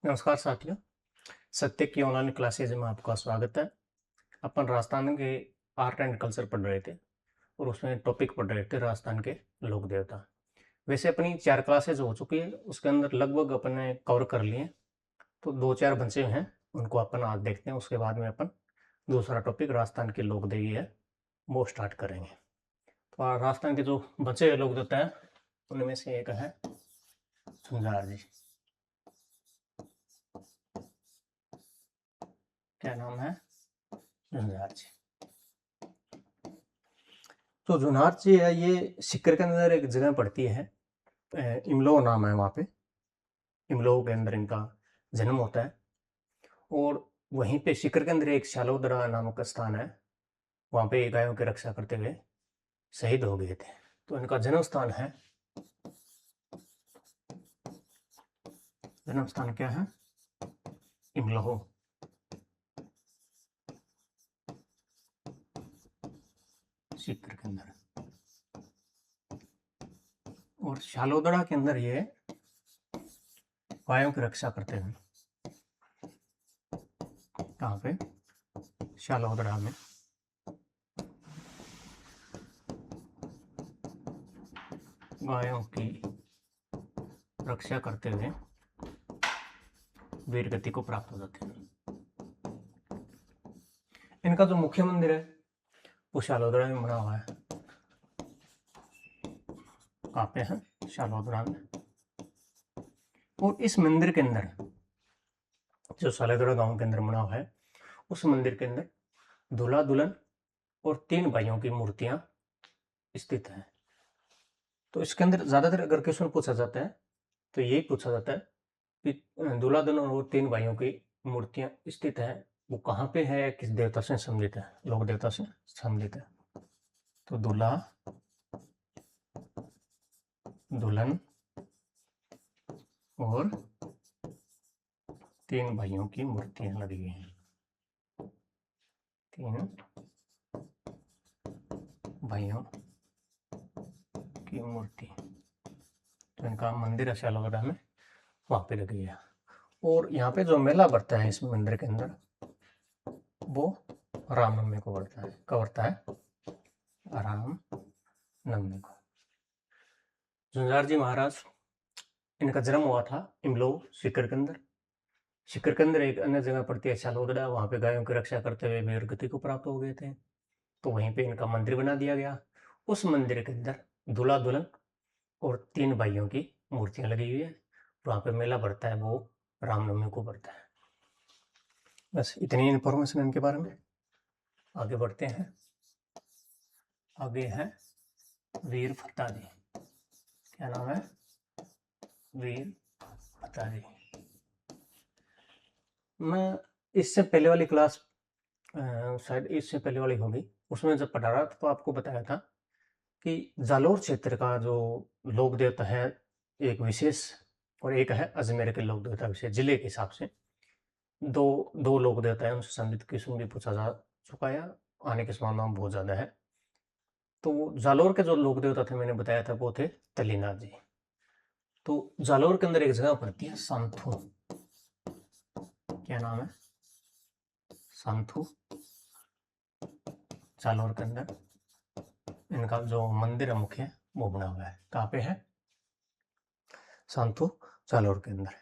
नमस्कार साथियों। सत्य की ऑनलाइन क्लासेज में आपका स्वागत है। अपन राजस्थान के आर्ट एंड कल्चर पढ़ रहे थे और उसमें टॉपिक पढ़ रहे थे राजस्थान के लोक देवता। वैसे अपनी 4 क्लासेज हो चुकी है, उसके अंदर लगभग अपन ने कवर कर लिए। तो 2-4 बचे हैं, उनको अपन आज देखते हैं। उसके बाद में अपन दूसरा टॉपिक राजस्थान के लोक देवी है वो स्टार्ट करेंगे। तो राजस्थान के जो बचे हुए लोक देवता है उनमें से एक है झुंझार जी। क्या नाम है? झुंझार जी। तो जुनार जी है, ये सीकर के अंदर एक जगह पड़ती है। इमलो नाम है वहाँ पे। इमलो के अंदर इनका जन्म होता है और वहीं पे सीकर के अंदर एक शालोदरा नामक स्थान है। वहाँ पे गायों की रक्षा करते हुए शहीद हो गए थे। तो इनका जन्म स्थान है, जन्म स्थान क्या है? इमलोह, सीकर के अंदर। और शालोदरा के अंदर ये गायों की रक्षा करते हैं। कहाँ पे? शालोदरा में। गायों की रक्षा करते हुए वीर गति को प्राप्त हो जाते हैं। इनका जो मुख्य मंदिर है वो शालोदरा में बना हुआ है। कहाँ पे है? शालोदरा में। और इस मंदिर के अंदर, जो शालोदरा गांव के अंदर बना हुआ है, उस मंदिर के अंदर दूल्हा दुल्हन और 3 भाइयों की मूर्तियां स्थित हैं। तो इसके अंदर ज्यादातर अगर क्वेश्चन पूछा जाता है तो यही पूछा जाता है कि दूल्हा दुल्हन और 3 भाइयों की मूर्तियां स्थित है, वो कहाँ पे है, किस देवता से संबंधित है? लोक देवता से संबंधित है। तो दूल्हा दुल्हन और 3 भाइयों की मूर्तियां लगी हुई हैं। 3 भाइयों की मूर्ति। तो इनका मंदिर है शालोदरा में, वहाँ पे लगी है। और यहाँ पे जो मेला बढ़ता है इस मंदिर के अंदर, वो रामनवमी को बढ़ता है। कब बढ़ता है? रामनवमी को। झुंझार जी महाराज, इनका जन्म हुआ था इमलो, सीकर के अंदर। सीकर के अंदर एक अन्य जगह पड़ती है शालोदरा, वहाँ पे गायों की रक्षा करते हुए वीर गति को प्राप्त हो गए थे। तो वहीं पे इनका मंदिर बना दिया गया। उस मंदिर के अंदर दूल्हा दुल्हन और 3 भाइयों की मूर्तियां लगी हुई है। वहाँ पे मेला बढ़ता है, वो रामनवमी को बढ़ता है। बस इतनी इन्फॉर्मेशन इनके बारे में। आगे बढ़ते हैं। आगे है वीर फत्ता जी। क्या नाम है? वीर फत्ता जी। मैं इससे पहले वाली क्लास, शायद इससे पहले वाली होगी, उसमें जब पढ़ा रहा था तो आपको बताया था कि जालोर क्षेत्र का जो लोक देवता है एक विशेष, और एक है अजमेर के लोक देवता विशेष। जिले के हिसाब से दो दो लोक देवता है, उनसे संबंधित क्वेश्चन भी पूछा जा चुका है, आने की संभावना बहुत ज़्यादा है। तो जालोर के जो लोक देवता थे मैंने बताया था वो थे तल्लीनाथ जी। तो जालोर के अंदर एक जगह पड़ती है सांथू। क्या नाम है? सांथू। जालोर के अंदर इनका जो मंदिर है मुख्य, वो बना हुआ है। कहाँ पे है? सांथू, जालोर के अंदर।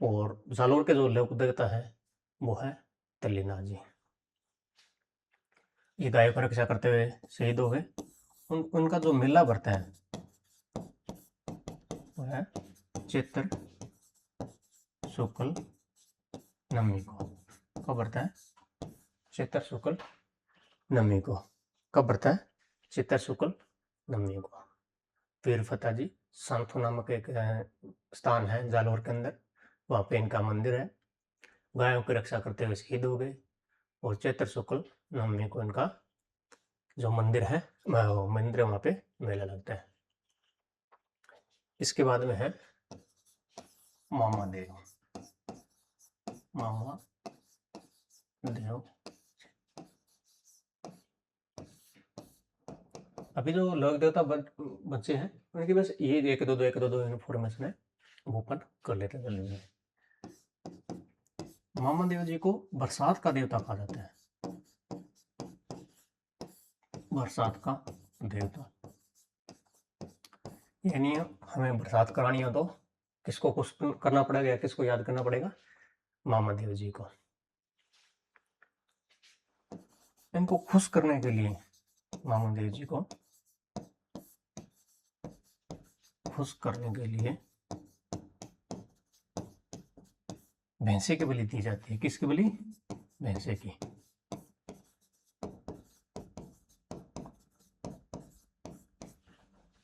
और जालोर के जो लोक देवता है वो है तल्लीनाथ जी। ये गायों की रक्षा करते हुए शहीद हो गए। उनका जो मेला बढ़ता है वो है चैत्र शुक्ल नवमी को। कब बढ़ता है? चैत्र शुक्ल नवमी को। कब बढ़ता है? चैत्र शुक्ल नवमी को। वीर फत्ता जी सांथू नामक एक स्थान है जालोर के अंदर, वहाँ पे इनका मंदिर है। गायों की रक्षा करते हुए शहीद हो गए। और चैत्र शुक्ल नवमी को इनका जो मंदिर है, मंदिर वहाँ पे मेला लगता है। इसके बाद में है मामा देव। मामा देव। अभी जो लोक देवता बच्चे हैं उनकी बस ये एक दो इन्फॉर्मेशन है, वो अपन कर लेते हैं जल्दी में। महादेव जी को बरसात का देवता कहा जाता है, बरसात का देवता। यानी हमें बरसात करानी हो तो किसको खुश करना पड़ेगा या किसको याद करना पड़ेगा? महादेव जी को। इनको खुश करने के लिए, महादेव जी को खुश करने के लिए भैंसे की बलि दी जाती है। किसकी बलि? भैंसे की।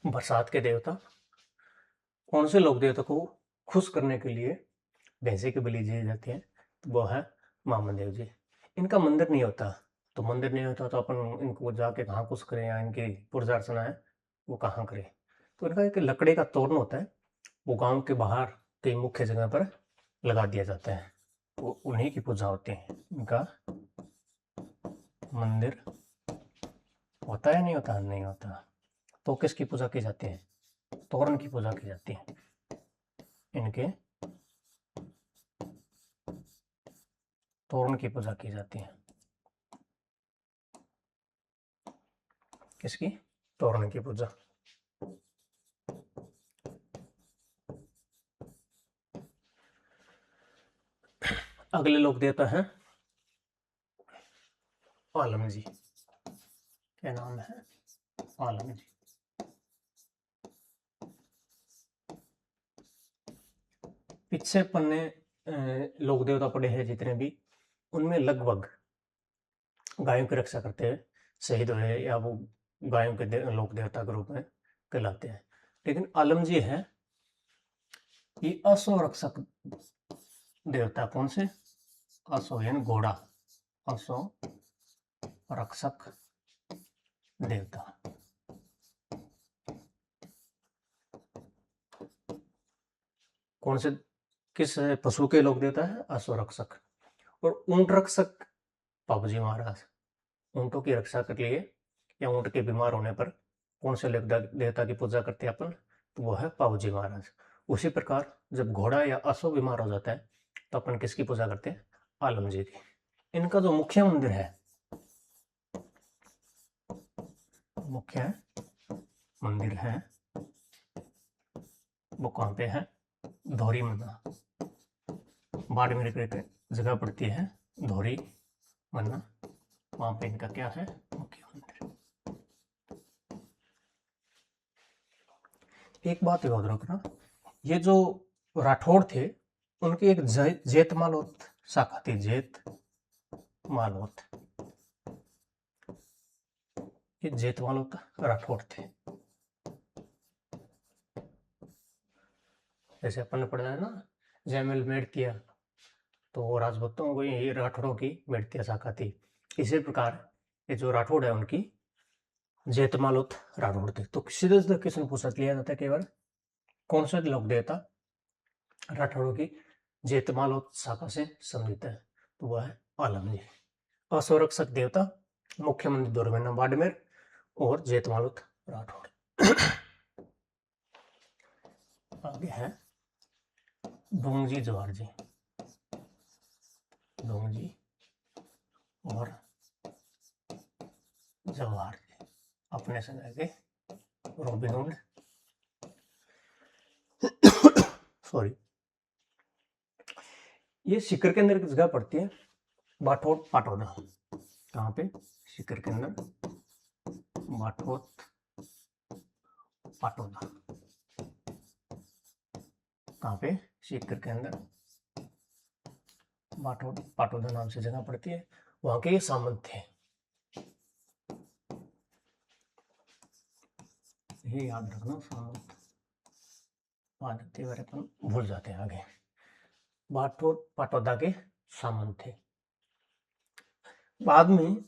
बरसात के देवता कौन से लोक देवता को खुश करने के लिए भैंसे की बलि दी जाती है? तो वो है महादेव जी। इनका मंदिर नहीं होता, तो मंदिर नहीं होता तो अपन इनको जाके कहाँ खुश करें या इनकी पूजा अर्चना है वो कहाँ करें? तो इनका एक लकड़ी का तोरण होता है, वो गांव के बाहर कई मुख्य जगह पर लगा दिया जाता है, तो उन्हीं की पूजा होती है। इनका मंदिर होता है नहीं होता? नहीं होता। तो किसकी पूजा की जाती है? तोरण की पूजा की जाती है। इनके तोरण की पूजा की जाती है। किसकी? तोरण की पूजा। अगले लोक देवता है आलम जी। क्या नाम है? आलम जी। पीछे पन्ने लोक देवता पड़े हैं जितने भी, उनमें लगभग गायों की रक्षा करते हैं शहीद हुए या वो गायों के लोक देवता के रूप में कहलाते हैं। लेकिन आलम जी है ये अश्व रक्षक देवता। कौन से? अश्व यानी घोड़ा, अश्व रक्षक देवता। कौन से, किस पशु के लोक देवता है? अश्व रक्षक। और ऊंट रक्षक बाबूजी महाराज। ऊंटों की रक्षा के लिए या ऊंट के बीमार होने पर कौन से लोक देवता की पूजा करते हैं अपन? तो वो है बाबूजी महाराज। उसी प्रकार जब घोड़ा या अश्व बीमार हो जाता है तो अपन किसकी पूजा करते हैं? आलम जी की। इनका जो मुख्य मंदिर है, मुख्य मंदिर है वो कहाँ पे है? धोरी मन्ना, बाड़मेर के जगह पड़ती है धोरी मन्ना, वहां पे इनका क्या है? मुख्य मंदिर। एक बात याद रखना, ये जो राठौड़ थे उनकी एक जेत मालोत शाखा थी, जेत मालोत। ये जेत मालोत राठौड़ थे। जैसे अपन ने पढ़ा है ना जयमल मेड़तिया, तो राजपूतों को ये राठौड़ों की मेड़तिया शाखा थी। इसी प्रकार ये जो राठौड़ है उनकी जेत मालोत राठौड़ थे। तो सीधे सीधे किसने पूछा लिया जाता है केवल कौन सा लोक देवता राठौड़ों की जेतमालोत शाखा से संबंधित है? तो वह है आलम जी। असुरक्षक देवता, मुख्य मंदिर दोरमेना बाड़मेर और जेतमालोत राठौड़। आगे है डोंगजी जवाहर जी। डोंगजी और जवाहर जी अपने समय के रॉबिन हुड, सॉरी, ये सीकर के अंदर की जगह पड़ती है बाठोट पाटोदा। कहाँ पे? सीकर के अंदर बाठोट पाटोदा। कहाँ पे? सीकर के अंदर बाठोट पाटोदा नाम से जगह पड़ती है। वहां के ये सामंत थे, ये याद रखना। सामंत आदित्य बारे अपन भूल जाते हैं आगे। बाठोट पाटोदा के सामंत थे। बाद में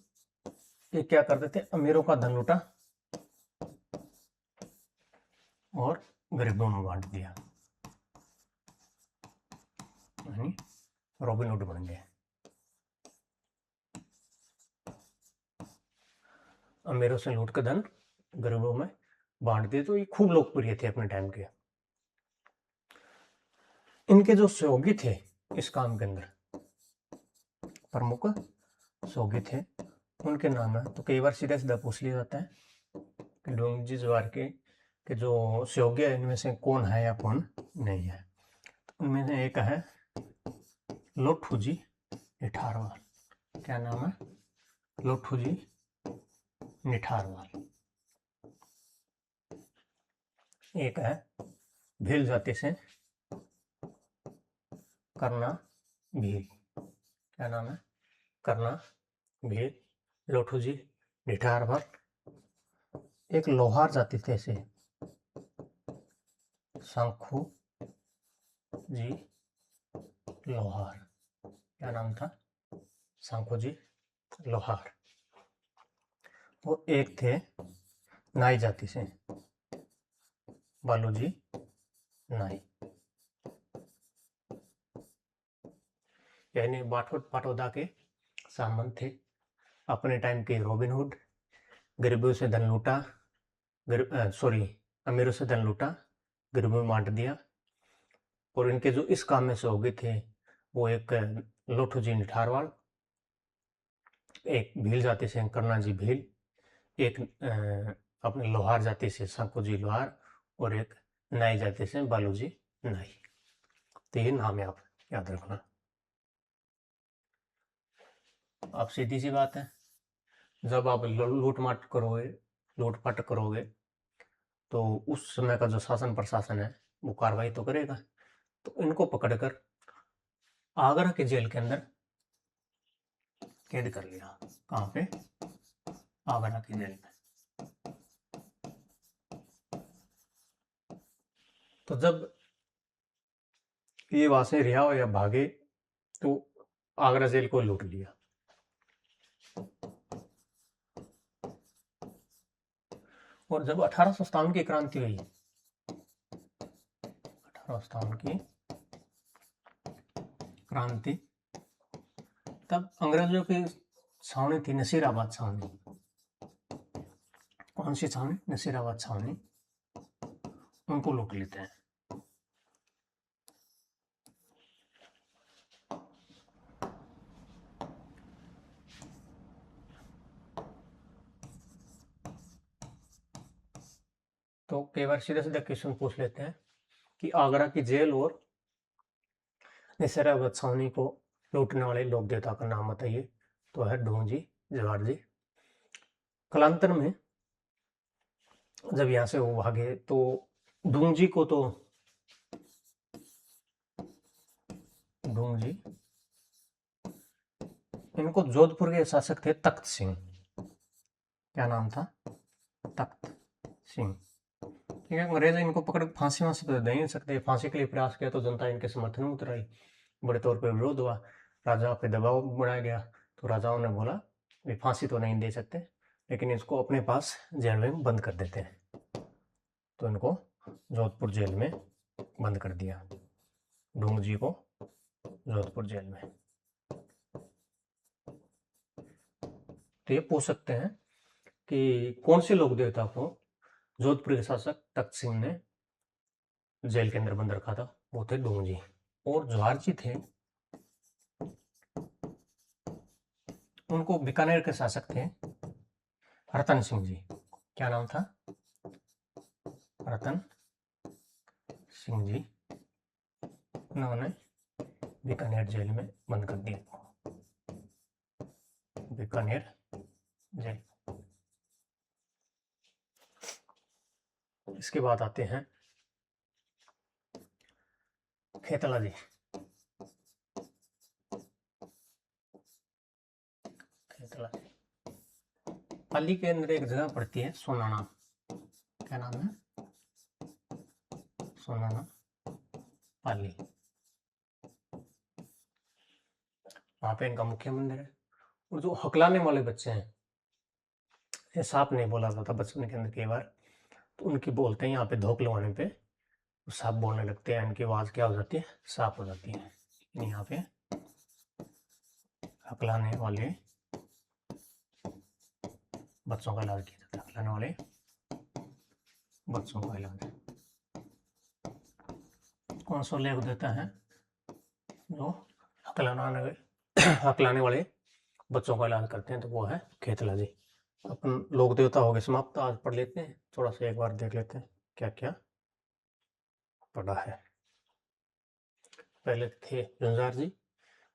ये क्या करते थे? अमीरों का धन लूटा और गरीबों में बांट दिया, यानी रॉबिन हुड बन गए। अमीरों से लूट कर धन गरीबों में बांट दिए। तो ये खूब लोकप्रिय थे अपने टाइम के। इनके जो सहयोगी थे इस काम के अंदर, प्रमुख सोगी थे, उनके नाम है। तो कई बार सीधा सीधा पूछ लिया जाता है कि डोंगजी जवार के जो सोगे है इनमें से कौन है या कौन नहीं है। उनमें से एक है लोठूजी निठारवाल। क्या नाम है? लोठूजी निठारवाल। एक है भील जाति से करना भील। क्या नाम है? करना भील, लोठूजी निठारवाल। एक लोहार जाति थे से शंखू जी लोहार। क्या नाम था? शंखू जी लोहार। वो एक थे नाई जाति से बालूजी नाई। यानी बाठोट पाटोदा के सामंत थे, अपने टाइम के रॉबिनहुड। गरीबों से धन लूटा, अमीरों से धन लूटा, गरीबों में बांट दिया। और इनके जो इस काम में सहयोगी थे वो एक लोठूजी निठारवाल, एक भील जाति से करना जी भील, एक अपने लोहार जाति से शंकुजी लोहार, और एक नाई जाति से बालूजी नाई। तो ये नाम है, आप याद रखना। अब सीधी सी बात है, जब आप लूटमाट करोगे, लूटपाट करोगे, तो उस समय का जो शासन प्रशासन है वो कार्रवाई तो करेगा। तो इनको पकड़कर आगरा की जेल के अंदर कैद कर लिया। कहाँ पे? आगरा की जेल में। तो जब ये वहां से रिहा हो या भागे तो आगरा जेल को लूट लिया। और जब 1857 की क्रांति हुई, 1857 की क्रांति, तब अंग्रेजों की छावनी थी नसीराबाद छावनी। कौन सी छावनी? नसीराबाद छावनी। उनको लूट लेते हैं। तो कई बार सीधा सीधा क्वेश्चन पूछ लेते हैं कि आगरा की जेल और नसीराबाद छावनी को लूटने वाले लोक देवता का नाम बताइए। तो है ढोंगजी जवार जी। कालांतर में जब यहाँ से वो भागे तो ढोंगजी को तो ढोंगजी, इनको जोधपुर के शासक थे तख्त सिंह। क्या नाम था? तख्त सिंह। ठीक है, अंग्रेज इनको पकड़ फांसी वांसी तो दे नहीं सकते। फांसी के लिए प्रयास किया तो जनता इनके समर्थन में उतर आई, बड़े तौर पर विरोध हुआ, राजा पे दबाव बनाया गया। तो राजाओं ने बोला वे फांसी तो नहीं दे सकते, लेकिन इसको अपने पास जेल में बंद कर देते हैं। तो इनको जोधपुर जेल में बंद कर दिया, ढोंगजी को जोधपुर जेल में। तो ये पूछ सकते हैं कि कौन से लोक देवता को जोधपुर के शासक तख्त सिंह ने जेल के अंदर बंद रखा था? वो थे ढोंगजी। और जवाहर जी थे, उनको बीकानेर के शासक थे रतन सिंह जी। क्या नाम था? रतन सिंह जी। उन्होंने बीकानेर जेल में बंद कर दिया, बीकानेर जेल। इसके बाद आते हैं खेतला जी। खेतला जी पाली के अंदर एक जगह पड़ती है सोनाना। क्या नाम है? सोनाना पाली। वहां पे इनका मुख्य मंदिर है। और जो हकलाने वाले बच्चे हैं, ये सांप नहीं बोला जाता बचपन के अंदर कई बार, तो उनकी बोलते हैं यहाँ पे धोख लगाने पे सांप बोलने लगते हैं। इनकी आवाज क्या हो जाती है? सांप हो जाती है। यहाँ पे हकलाने वाले बच्चों का इलाज किया जाता है। हकलाने वाले बच्चों का इलाज कौन सा लेख देता है? जो हकलाने हकलाने वाले बच्चों का इलाज करते हैं, तो वो है खेतला जी। अपन लोक देवता हो गए समाप्त। आज पढ़ लेते हैं, थोड़ा सा एक बार देख लेते हैं क्या क्या पढ़ा है। पहले थे झुंझार जी,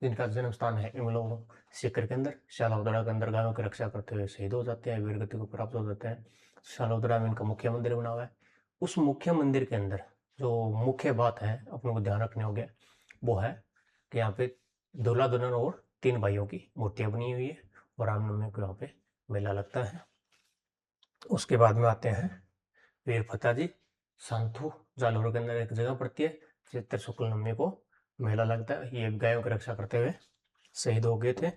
जिनका जन्म स्थान है इमलोग सीकर के अंदर। शालोदड़ा के अंदर गायों की रक्षा करते हुए शहीद हो जाते हैं, वीरगति को प्राप्त हो जाते हैं। शालोदड़ा में इनका मुख्य मंदिर बना हुआ है। उस मुख्य मंदिर के अंदर जो मुख्य बात है अपनों को ध्यान रखने होंगे, वो है कि यहाँ पे दूल्हा दुल्हन और 3 भाइयों की मूर्तियां बनी हुई है, और रामनवमी को यहाँ पे मेला लगता है। उसके बाद में आते हैं वीर फतेह जी, सांथू जालौर के अंदर एक जगह पड़ती है। चैत्र शुक्ल नवमी को मेला लगता है। ये गायों की रक्षा करते हुए शहीद हो गए थे।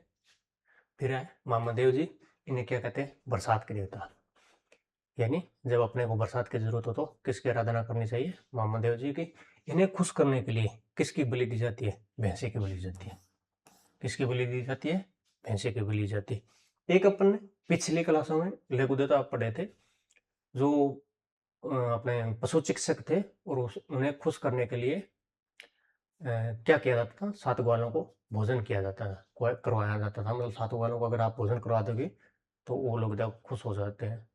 फिर है मामादेव जी, इन्हें क्या कहते हैं, बरसात के देवता। यानी जब अपने को बरसात की जरूरत हो तो किसकी आराधना करनी चाहिए, मामादेव जी की। इन्हें खुश करने के लिए किसकी बलि दी जाती है, भैंसे की बलि दी जाती है। किसकी बलि दी जाती है, भैंसे की बलि दी जाती है। एक अपन ने पिछली क्लासों में लघु देवता पढ़े थे, जो अपने पशु चिकित्सक थे, और उन्हें खुश करने के लिए क्या किया जाता था, 7 ग्वालों को भोजन किया जाता है, करवाया जाता था। मतलब 7 ग्वालों को अगर आप भोजन करवा दोगे तो वो लोग जब खुश हो जाते हैं।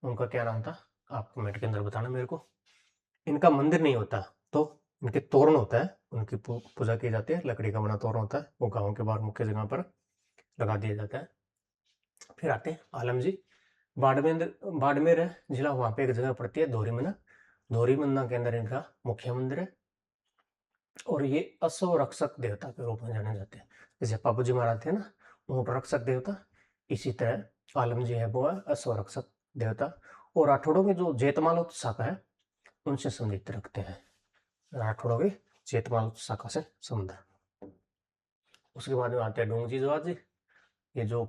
उनका क्या नाम था, आप कमेंट के अंदर बताना मेरे को। इनका मंदिर नहीं होता, तो इनके तोरण होता है, उनकी पूजा की जाती है। लकड़ी का बना तोरण होता है, वो गाँव के बाहर मुख्य जगह पर लगा दिया जाता है। फिर आते हैं आलम जी, बाड़मेर है जिला, वहाँ पे एक जगह पड़ती है धोरीमन्ना। धोरीमन्ना के अंदर इनका मुख्य मंदिर है, और ये असव रक्षक देवता के रूप में जाने जाते हैं। जैसे पापू जी महाराज थे ना, ऊंट रक्षक देवता, इसी तरह आलम जी है वो है असव रक्षक देवता। और राठौड़ों की जो जेतमाल शाखा है उनसे संबंधित रखते हैं। राठौड़ों की जेतमाल शाखा से संबंध। उसके बाद में आते हैं डोंगजी जवाज जी, ये जो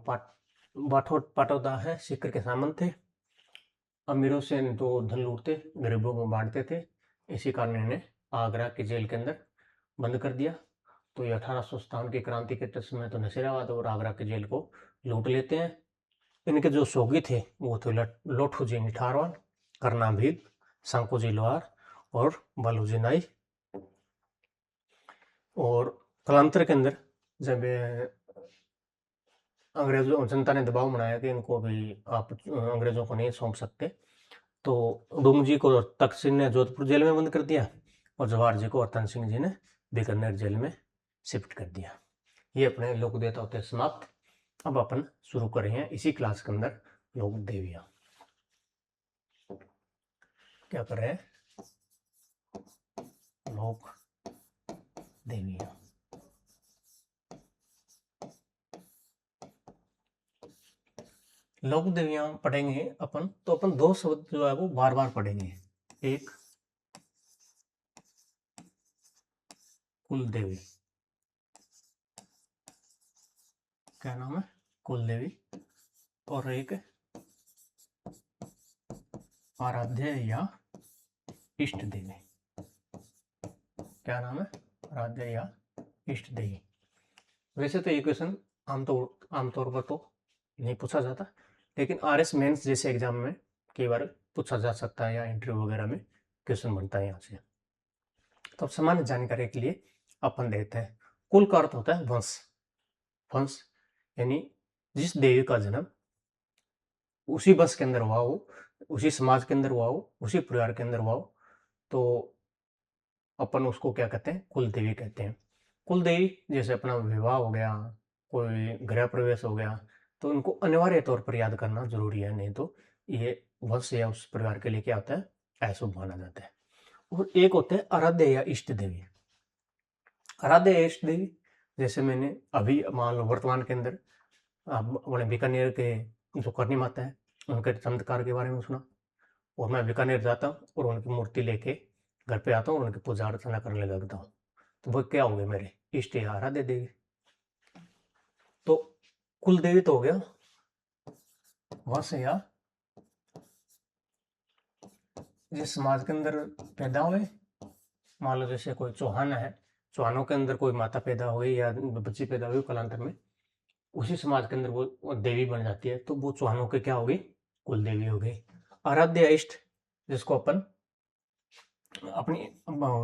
पाटौदा है सीकर के सामंत थे। अमीरों से तो धन लूटते, गरीबों को बांटते थे। इसी कारण इन्हें आगरा की जेल के अंदर बंद कर दिया। तो ये 1857 की क्रांति के समय तो नसीराबाद और आगरा की जेल को लूट लेते हैं। इनके जो सोगी थे वो थे लोठूजी निठारवाल, करना भील, शंकुजी लोहार और बालूजी नाई। और कालांतर के अंदर जब अंग्रेजों जनता ने दबाव बनाया कि इनको भी आप अंग्रेजों को नहीं सौंप सकते, तो डूंग जी को तख्त सिंह ने जोधपुर जेल में बंद कर दिया, और जवाहर जी को रतन सिंह जी ने बीकानेर जेल में शिफ्ट कर दिया। ये अपने लोक देवता होते समाप्त। अब अपन शुरू कर रहे हैं इसी क्लास के अंदर लोक देवियां। क्या कर रहे हैं, लोक देवियां। लोक देवियां पढ़ेंगे अपन, तो अपन 2 शब्द जो है वो बार बार पढ़ेंगे। एक कुल देवी, क्या नाम है, कुल देवी। और एक आराध्य या इष्ट देवी, क्या नाम है, आराध्य या इष्ट देवी। वैसे तो ये क्वेश्चन आमतौर पर तो नहीं पूछा जाता, लेकिन आरएस मेंस जैसे एग्जाम में कई बार पूछा जा सकता है, या इंटरव्यू वगैरह में क्वेश्चन बनता है यहाँ से। तो सामान्य जानकारी के लिए अपन देखते हैं, कुल का अर्थ होता है वंश। वंश यानी जिस देवी का जन्म उसी वंश के अंदर हुआ हो, उसी समाज के अंदर हुआ हो, उसी परिवार के अंदर हुआ हो, तो अपन उसको क्या कहते हैं, कुल देवी कहते हैं। कुल देवी जैसे अपना विवाह हो गया, कोई गृह प्रवेश हो गया, तो उनको अनिवार्य तौर पर याद करना जरूरी है, नहीं तो ये वंश या उस परिवार के लिए क्या होता है, अशुभ माना जाता है। और एक होते हैं आराध्य या इष्ट देवी। आराध्य या इष्ट देवी, जैसे मैंने अभी मान लो वर्तमान के अंदर अपने बीकानेर के जो करनी माता है उनके चमत्कार के बारे में सुना, और मैं बीकानेर जाता हूँ और उनकी मूर्ति लेके घर पे आता हूँ और उनकी पूजा अर्चना करने लगता हूँ, तो वो क्या हो गए, मेरे इष्ट या आराध्य देवी। तो कुल देवी तो हो गया, वंश या जिस समाज के अंदर पैदा हुए, मान लो जैसे कोई चौहान है, चौहानों के अंदर कोई माता पैदा हुई या बच्ची पैदा हुई कालांतर में, उसी समाज के अंदर वो देवी बन जाती है, तो वो चौहानों के क्या हो गई, कुल देवी हो गई। आराध्य इष्ट जिसको अपन अपनी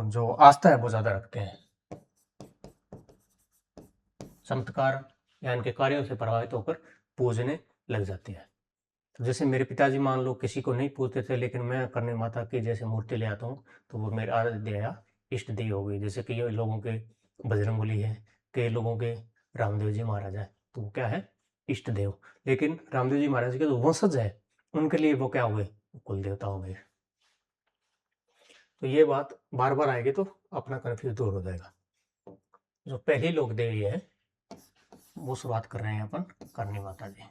जो आस्था है वो ज्यादा रखते हैं, चमत्कार या इनके कार्यों से प्रभावित होकर पूजने लग जाते हैं। तो जैसे मेरे पिताजी मान लो किसी को नहीं पूजते थे, लेकिन मैं करनी माता की जैसे मूर्ति ले आता हूँ तो वो मेरे आराध्य या इष्ट देव हो गई। जैसे कि ये लोगों के बजरंगबली है, कई लोगों के रामदेव जी महाराज है, तो वो क्या है, इष्ट देव। लेकिन रामदेव जी महाराज के जो वंशज है उनके लिए वो क्या हो गए, कुल देवता हो गए। तो ये बात बार बार आएगी तो अपना कन्फ्यूज दूर हो जाएगा। जो पहली लोक देवी है वो शुरुआत कर रहे हैं अपन करनी माता जी।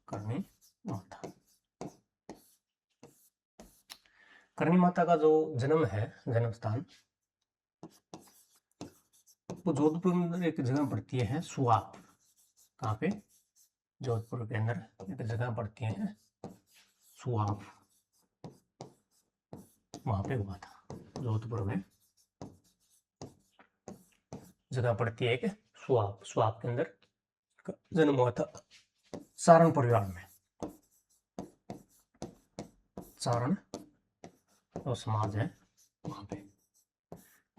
करनी माता, करनी माता का जो जन्म है, जन्म स्थान वो जोधपुर में एक जगह पड़ती है सुआप। कहाँ पे, जोधपुर के अंदर एक जगह पड़ती है सुआप, वहां पे हुआ था। जोधपुर में जगह पड़ती है एक सुआप, सुआप के अंदर जन्म हुआ था चारण परिवार में। चारण तो समाज है वहां पे,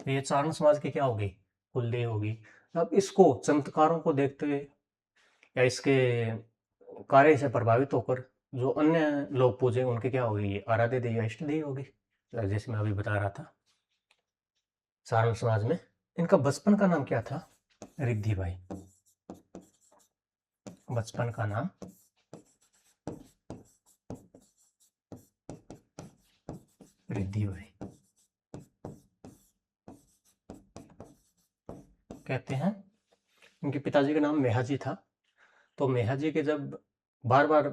तो ये चारण समाज की क्या होगी, कुलदेव होगी। अब इसको चमत्कारों को देखते हुए या इसके कार्य से प्रभावित होकर जो अन्य लोग पूजे उनके क्या होगी, ये आराध्य देवी या इष्ट देवी होगी। जैसे मैं अभी बता रहा था चारण समाज में इनका बचपन का नाम क्या था, रिद्धि भाई। बचपन का नाम रिद्धि भाई कहते हैं। इनके पिताजी का नाम मेहाजी था। तो मेहाजी के जब बार बार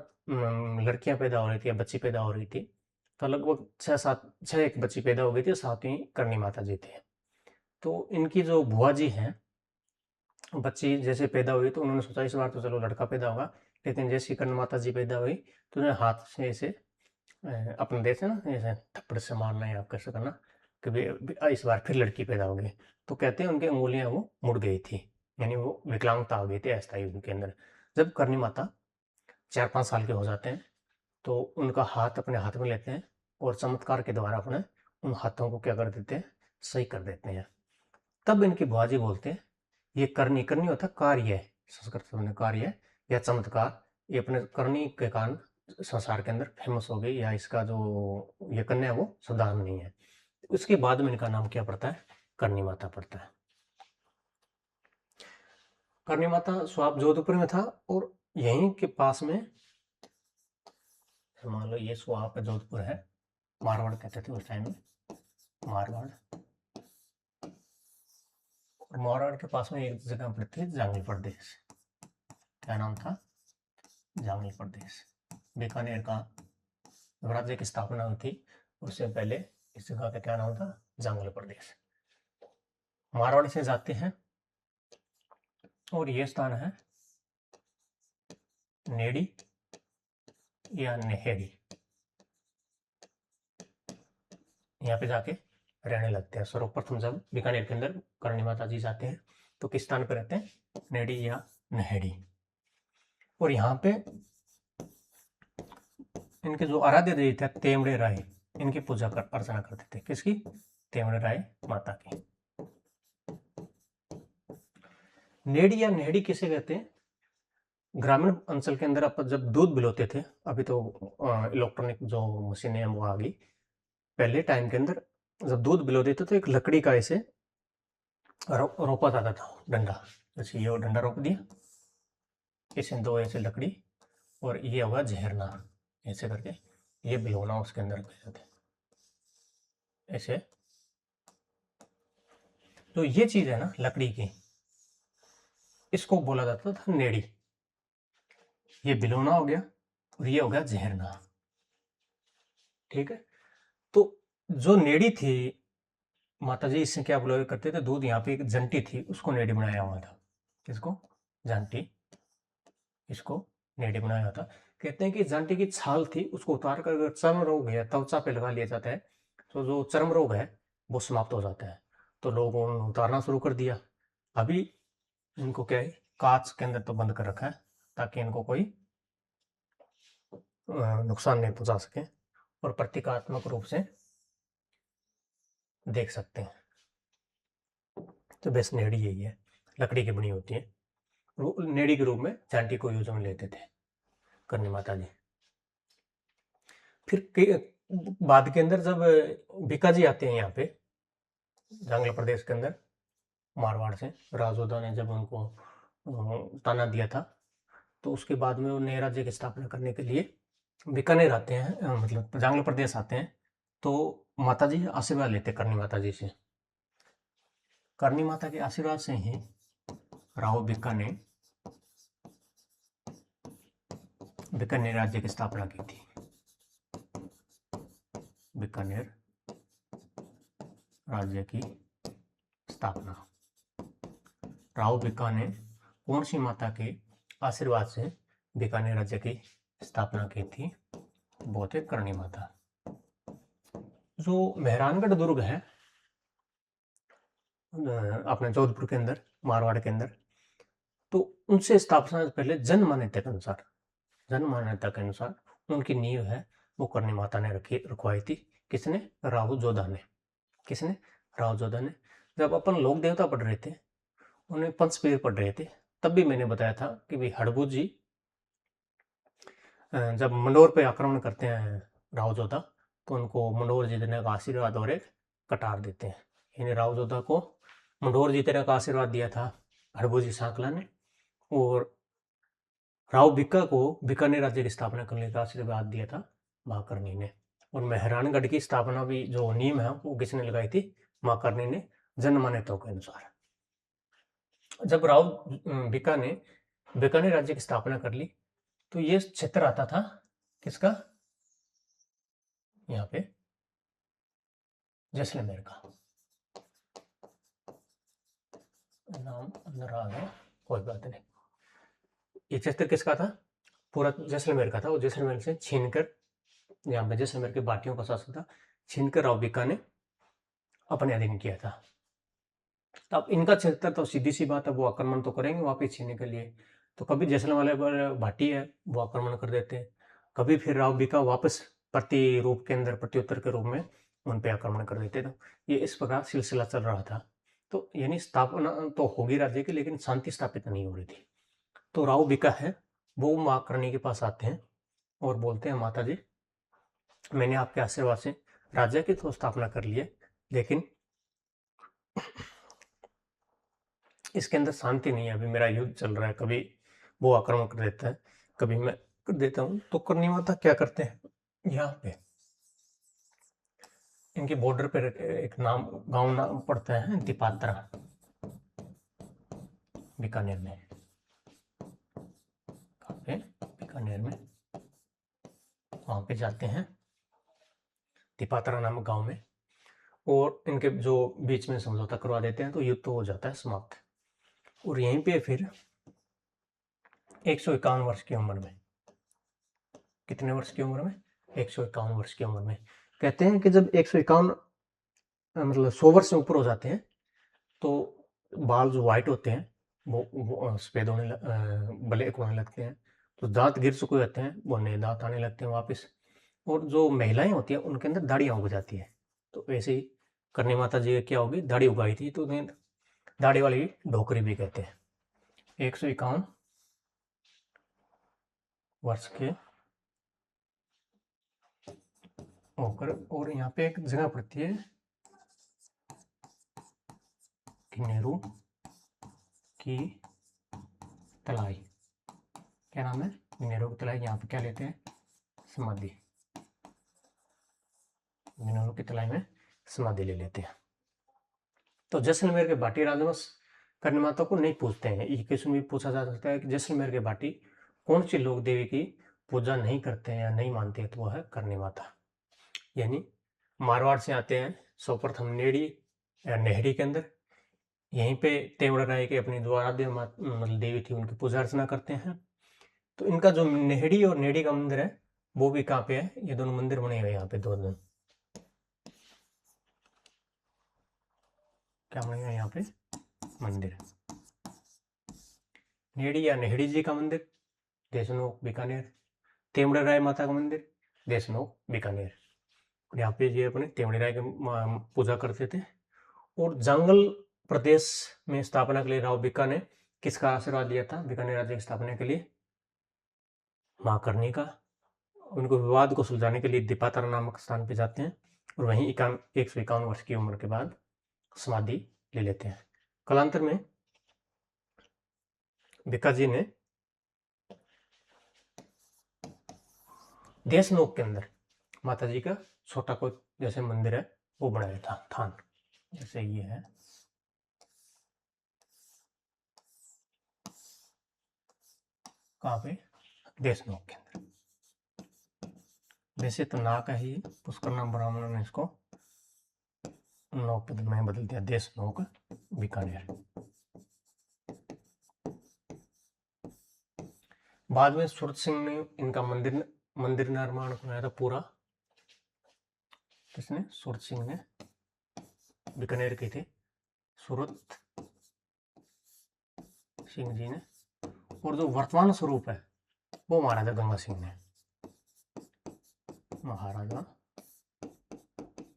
लड़कियां पैदा हो रही थी या बच्ची पैदा हो रही थी, तो लगभग 6 एक बच्ची पैदा हो गई थी, सातवीं करनी माता जी थी। तो इनकी जो बुआ जी हैं, बच्ची जैसे पैदा हुई तो उन्होंने सोचा इस बार तो चलो लड़का पैदा होगा, लेकिन जैसे करनी माता जी पैदा हुई तो उन्हें हाथ से ऐसे अपने देते ना ऐसे थप्पड़ से मारना या कैसे करना कि इस बार फिर लड़की पैदा हो गई। तो कहते हैं उनकी उंगलियां वो मुड़ गई थी, यानी वो विकलांगता आ गई थी अस्थायी उनके अंदर। जब करनी माता 4-5 साल के हो जाते हैं तो उनका हाथ अपने हाथ में लेते हैं और चमत्कार के द्वारा अपने उन हाथों को क्या कर देते हैं, सही कर देते हैं। तब इनकी बुआ जी बोलते हैं ये करनी, करनी होता कार्य, संस्कृत शब्द में कार्य या चमत्कार, ये अपने करनी के कारण संसार के अंदर फेमस हो गई, या इसका जो ये कन्या है वो साधारण नहीं है। उसके बाद में इनका नाम क्या पड़ता है, करनी माता पड़ता है। करनी माता स्वाप जोधपुर में था, और यहीं के पास में मान लो ये स्वाप जोधपुर है, मारवाड़ कहते थे उस टाइम में, मारवाड़। और मारवाड़ के पास में एक जगह पड़ती है जंगल प्रदेश, क्या नाम था, जंगल प्रदेश। बीकानेर का राज्य की स्थापना हुई थी, उससे पहले इस जगह का क्या नाम था, जंगल प्रदेश। मारवाड़ से जाते हैं और ये स्थान है नेड़ी या नेहेड़ी, यहाँ पे जाके रहने लगते हैं। सर्वप्रथम जब बीकानेर के अंदर करणी माता जी जाते हैं तो किस स्थान पे रहते हैं, नेड़ी या नहेड़ी। और यहाँ पे इनके जो आराध्य देवी थे तेमड़े राय, इनकी पूजा कर अर्चना करते थे, किसकी, तेमड़े राय माता की। नेड़ी या नेहड़ी किसे कहते हैं, ग्रामीण अंचल के अंदर अपन जब दूध बिलोते थे, अभी तो इलेक्ट्रॉनिक जो मशीनें हैं वो आ गई, पहले टाइम के अंदर जब दूध बिलोते थे तो एक लकड़ी का ऐसे रोपा जाता था डंडा, जैसे ये डंडा रोप दिया, इसे दो ऐसे लकड़ी और ये होगा जहरना, ऐसे करके ये बिलोना उसके अंदर रखे थे ऐसे। तो ये चीज है ना लकड़ी की, इसको बोला जाता था नेड़ी। ये बिलोना हो गया और ये हो गया जहरना, ठीक है। तो जो नेड़ी थी माता जी, इससे क्या बुलाया करते थे, दूध यहाँ पे एक जंटी थी उसको नेड़ी बनाया हुआ था, किसको, जंटी, इसको नेड़ी बनाया हुआ था। कहते हैं कि जंटी की छाल थी उसको उतार कर अगर चर्म रोग है त्वचा पे लगा लिया जाता है तो जो चर्म रोग है वो समाप्त हो जाता है। तो लोगों ने उतारना शुरू कर दिया। अभी इनको क्या है, कांच के अंदर तो बंद कर रखा है ताकि इनको कोई नुकसान नहीं पहुंचा सके, और प्रतीकात्मक रूप से देख सकते हैं। तो बेस्ट नेड़ी यही है, लकड़ी की बनी होती है। वो नेड़ी के रूप में झांटी को यूज में लेते थे करनी माता जी। फिर बाद के अंदर जब भिक्का जी आते हैं यहाँ पे जंगल प्रदेश के अंदर, मारवाड़ से राजोदा ने जब उनको ताना दिया था, तो उसके बाद में वो नए राज्य की स्थापना करने के लिए बीकानेर आते हैं, मतलब जंगल प्रदेश आते हैं। तो माता जी आशीर्वाद लेते करनी माता जी से। करनी माता के आशीर्वाद से ही राव भिक्का ने बीकानेर राज्य की स्थापना की थी। बीकानेर राज्य की स्थापना राव भिक्का ने कौन सी माता के आशीर्वाद से बीकानेर राज्य की स्थापना की थी? वो थे करणी माता। जो मेहरानगढ़ दुर्ग है अपने जोधपुर के अंदर, मारवाड़ के अंदर, तो उनसे स्थापना से पहले जन मान्यता के अनुसार उनकी नींव है वो करणी माता ने रखवाई थी। किसने? राहु जोधा ने। किसने? राहु जोधा ने। जब अपन लोक देवता पढ़ रहे थे, उन्हें पंचपेर पढ़ रहे थे, तब भी मैंने बताया था कि भाई हड़बू जी जब मंडोर पे आक्रमण करते हैं राहु जोधा, तो उनको मंडोर जीतने का आशीर्वाद और एक कटार देते हैं। यानी राहु जोधा को मंडोर जीतने का आशीर्वाद दिया था हड़बू जी सांकला ने, और राव भिक्का को बीकानेर राज्य की स्थापना करने का आशीर्वाद दिया था माँ करनी ने। और मेहरानगढ़ की स्थापना भी जो नींव है वो किसने लगाई थी? माँ करनी ने, जन मान्यताओं के अनुसार। जब राव भिक्का ने बीकानेर राज्य की स्थापना कर ली, तो ये क्षेत्र आता था किसका? यहाँ पे जैसलमेर का। नाम अंदर आ गया, कोई बात नहीं। ये क्षेत्र किसका था? पूरा जैसलमेर का था। वो जैसलमेर से छीनकर, यहाँ पे जैसलमेर के बाटियों का शासन था, छीनकर राव भिक्का ने अपने अधीन किया था। अब इनका क्षेत्र तो सीधी सी बात है, वो आक्रमण तो करेंगे वापिस छीनने के लिए। तो कभी जैसलमेर वाले भाटी है वो आक्रमण कर देते हैं, कभी फिर राव भिक्का वापस प्रतिरूप के अंदर, प्रत्युत्तर के रूप में उन पे आक्रमण कर देते। तो ये इस प्रकार सिलसिला चल रहा था। तो यानी स्थापना तो होगी राज्य की, लेकिन शांति स्थापित नहीं हो रही थी। तो राव भिक्का है वो माँ करनी के पास आते हैं और बोलते हैं, माता जी मैंने आपके आशीर्वाद से राज्य की तो स्थापना कर ली है, लेकिन इसके अंदर शांति नहीं है। अभी मेरा युद्ध चल रहा है, कभी वो आक्रमण कर देता है, कभी मैं कर देता हूँ। तो करनी माता क्या करते हैं, यहाँ पे इनके बॉर्डर पे एक गांव नाम पड़ता है दीपात्रा, बीकानेर में। कहाँ पे? बीकानेर में। वहां पे जाते हैं दीपात्रा नामक गांव में, और इनके जो बीच में समझौता करवा देते हैं, तो युद्ध तो हो जाता है समाप्त। और यहीं पे फिर 151 वर्ष की उम्र में, कितने वर्ष की उम्र में? 151 वर्ष की उम्र में। कहते हैं कि जब 151 मतलब 100 वर्ष से ऊपर हो जाते हैं, तो बाल जो व्हाइट होते हैं वो सफेद होने ब्लैक होने लगते हैं। तो दांत गिर चुके होते हैं, वो नए दांत आने लगते हैं वापस। और जो महिलाएं होती हैं उनके अंदर दाढ़ियाँ उग जाती है। तो ऐसे ही करनी माता जी क्या होगी, दाढ़ी उगाई थी, तो उन्हें दाढ़ी वाली ढोकरी भी कहते हैं। 151 वर्ष के होकर, और यहाँ पे एक जगह पड़ती है किन्नेरू की तलाई। क्या नाम है? किन्नेरू की तलाई। यहाँ पे क्या लेते हैं? समाधि। किन्नेरू की तलाई में समाधि ले लेते हैं। तो जैसलमेर के भाटी राजवंश करनी माता को नहीं पूछते हैं। ये क्वेश्चन भी पूछा जा सकता है कि जैसलमेर के भाटी कौन सी लोक देवी की पूजा नहीं करते हैं या नहीं मानते हैं, तो वह है करनी माता। यानी मारवाड़ से आते हैं सर्वप्रथम नेड़ी या नेहड़ी के अंदर, यहीं पे तेवड़ राय के अपनी द्वाराध्य मतलब देवी थी, उनकी पूजा अर्चना करते हैं। तो इनका जो नेहड़ी और नेड़ी का मंदिर है वो भी कहाँ पे है? ये दोनों मंदिर बने हुए यहाँ पे, दो क्या बने हुए यहाँ पे मंदिर? नेड़ी या नेहड़ी जी का मंदिर देशनोक बीकानेर, तेवड़ राय माता का मंदिर देशनोक बीकानेर। यहाँ पे ये अपने तेवड़ी राय की पूजा करते थे। और जंगल प्रदेश में स्थापना के लिए राव भिक्का ने किसका आशीर्वाद लिया था बीकानेर राज्य की स्थापना के लिए? महाकर्णी का। उनको विवाद को सुलझाने के लिए दीपातारा नामक स्थान पे जाते हैं और वहीं 151 वर्ष की उम्र के बाद समाधि ले लेते हैं। कालांतर में भिक्का जी ने देशनोक के अंदर माता जी का छोटा कोई जैसे मंदिर है वो बनाया था, थान जैसे ये है। कहाँ पे? देशनोक के अंदर। वैसे तो नाक है ही, पुष्कर नाम ब्राह्मणों ने इसको नोक में बदल दिया, देशनोक बीकानेर। बाद में सूरत सिंह ने इनका मंदिर निर्माण कराया था पूरा। किसने? सूरत सिंह ने, बीकानेर के थे सूरत सिंह जी ने। और जो वर्तमान स्वरूप है वो महाराजा गंगा सिंह ने, महाराजा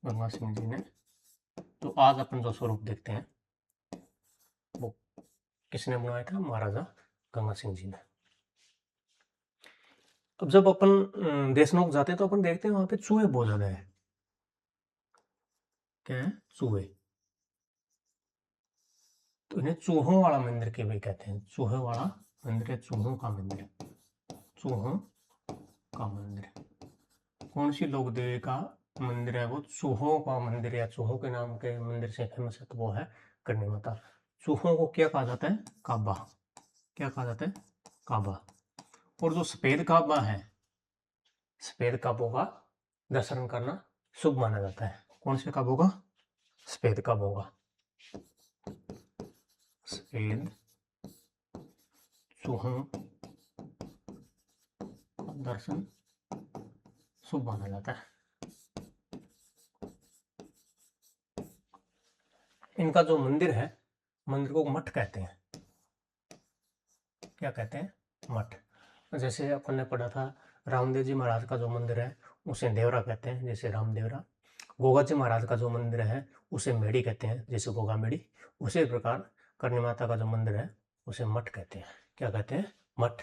गंगा सिंह जी ने। तो आज अपन जो स्वरूप देखते हैं वो किसने बनाया था? महाराजा गंगा सिंह जी ने। अब जब अपन देशनोक जाते हैं तो अपन देखते हैं वहां पे चूहे बहुत ज्यादा है। क्या है? चूहे। तो इन्हें चूहों वाला मंदिर के भी कहते हैं। चूहे वाला मंदिर है, चूहों का मंदिर, चूहों का मंदिर। कौन सी लोक देवी का मंदिर है वो? चूहों का मंदिर, या चूहों के नाम के मंदिर से फेमस है तो वो है करणी माता। चूहों को क्या कहा जाता है? काबा। क्या कहा जाता है? काबा। और जो सफेद काबा है, सफेद काबों का दर्शन करना शुभ माना जाता है। कौन से काबों का? सफेद काबों का। सफेद चूहों का दर्शन शुभ माना जाता है। इनका जो मंदिर है, मंदिर को मठ कहते हैं। क्या कहते हैं? मठ। जैसे अपन ने पढ़ा था रामदेव जी महाराज का जो मंदिर है उसे देवरा कहते हैं, जैसे रामदेवरा। गोगा जी महाराज का जो मंदिर है उसे मेड़ी कहते हैं, जैसे गोगा मेड़ी। उसी प्रकार करणी माता का जो मंदिर है उसे मठ कहते हैं। क्या कहते हैं? मठ।